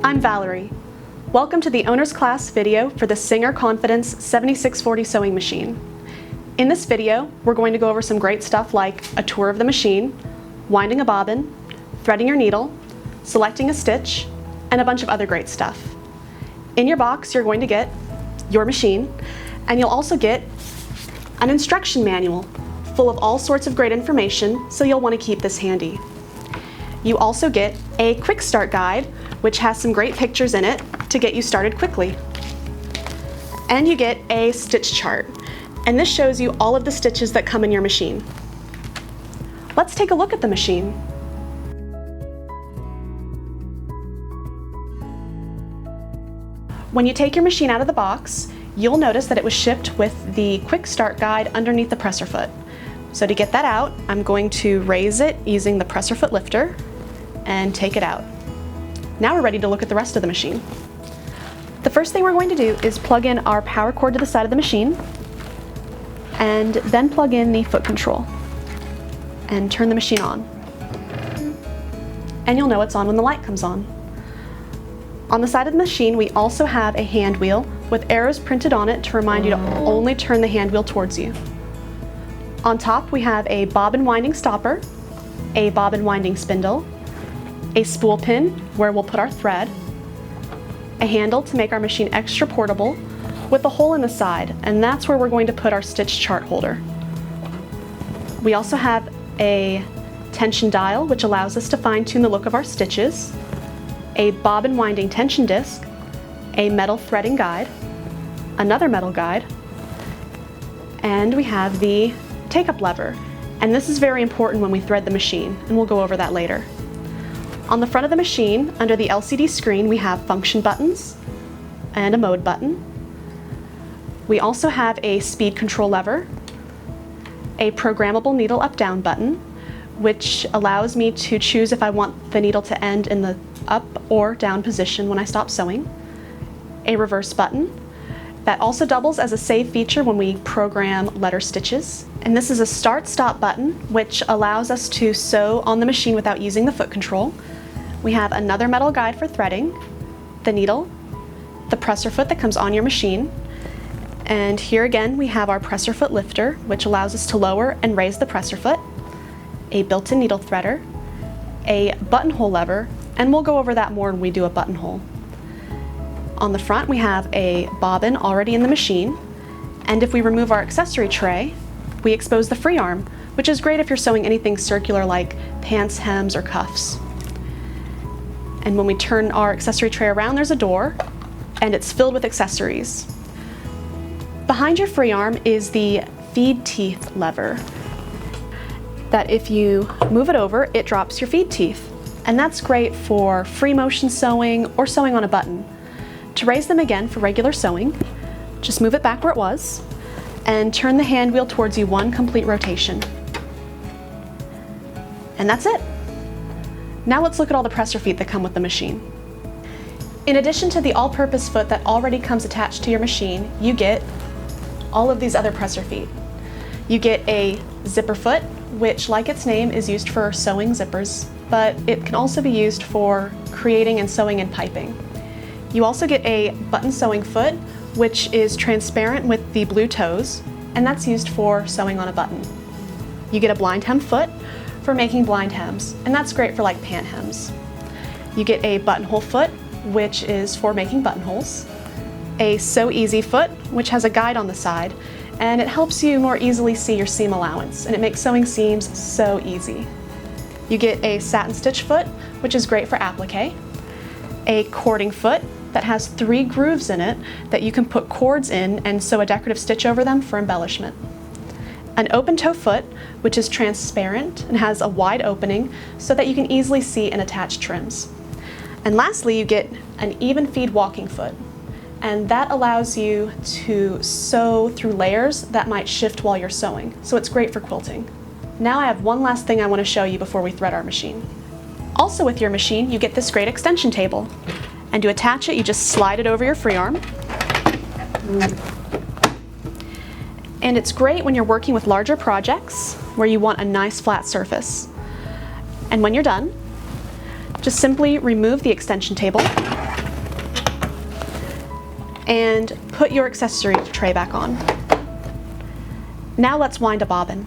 I'm Valerie. Welcome to the owner's class video for the Singer Confidence 7640 sewing machine. In this video, we're going to go over some great stuff like a tour of the machine, winding a bobbin, threading your needle, selecting a stitch, and a bunch of other great stuff. In your box, you're going to get your machine, and you'll also get an instruction manual full of all sorts of great information, so you'll want to keep this handy. You also get a quick start guide, which has some great pictures in it to get you started quickly. And you get a stitch chart, and this shows you all of the stitches that come in your machine. Let's take a look at the machine. When you take your machine out of the box, you'll notice that it was shipped with the quick start guide underneath the presser foot. So to get that out, I'm going to raise it using the presser foot lifter and take it out. Now we're ready to look at the rest of the machine. The first thing we're going to do is plug in our power cord to the side of the machine and then plug in the foot control and turn the machine on. And you'll know it's on when the light comes on. On the side of the machine, we also have a hand wheel with arrows printed on it to remind you to only turn the hand wheel towards you. On top, we have a bobbin winding stopper, a bobbin winding spindle, a spool pin where we'll put our thread, a handle to make our machine extra portable with a hole in the side, and that's where we're going to put our stitch chart holder. We also have a tension dial, which allows us to fine-tune the look of our stitches, a bobbin winding tension disc, a metal threading guide, another metal guide, and we have the take-up lever. And this is very important when we thread the machine, and we'll go over that later. On the front of the machine, under the LCD screen, we have function buttons and a mode button. We also have a speed control lever, a programmable needle up-down button, which allows me to choose if I want the needle to end in the up or down position when I stop sewing, a reverse button that also doubles as a save feature when we program letter stitches. And this is a start-stop button, which allows us to sew on the machine without using the foot control. We have another metal guide for threading, the needle, the presser foot that comes on your machine, and here again we have our presser foot lifter, which allows us to lower and raise the presser foot, a built-in needle threader, a buttonhole lever, and we'll go over that more when we do a buttonhole. On the front we have a bobbin already in the machine, and if we remove our accessory tray, we expose the free arm, which is great if you're sewing anything circular like pants, hems, or cuffs. And when we turn our accessory tray around, there's a door, and it's filled with accessories. Behind your free arm is the feed teeth lever, that if you move it over, it drops your feed teeth. And that's great for free motion sewing or sewing on a button. To raise them again for regular sewing, just move it back where it was and turn the hand wheel towards you one complete rotation. And that's it. Now let's look at all the presser feet that come with the machine. In addition to the all-purpose foot that already comes attached to your machine, you get all of these other presser feet. You get a zipper foot, which, like its name, is used for sewing zippers, but it can also be used for creating and sewing and piping. You also get a button sewing foot, which is transparent with the blue toes, and that's used for sewing on a button. You get a blind hem foot for making blind hems, and that's great for like pant hems. You get a buttonhole foot, which is for making buttonholes, a Sew Easy foot, which has a guide on the side, and it helps you more easily see your seam allowance, and it makes sewing seams so easy. You get a satin stitch foot, which is great for applique, a cording foot that has 3 grooves in it that you can put cords in and sew a decorative stitch over them for embellishment. An open toe foot, which is transparent and has a wide opening so that you can easily see and attach trims. And lastly, you get an even feed walking foot, and that allows you to sew through layers that might shift while you're sewing, so it's great for quilting. Now I have one last thing I want to show you before we thread our machine. Also with your machine, you get this great extension table, and to attach it, you just slide it over your free arm. And it's great when you're working with larger projects where you want a nice flat surface. And when you're done, Just simply remove the extension table and put your accessory tray back on. Now let's wind a bobbin.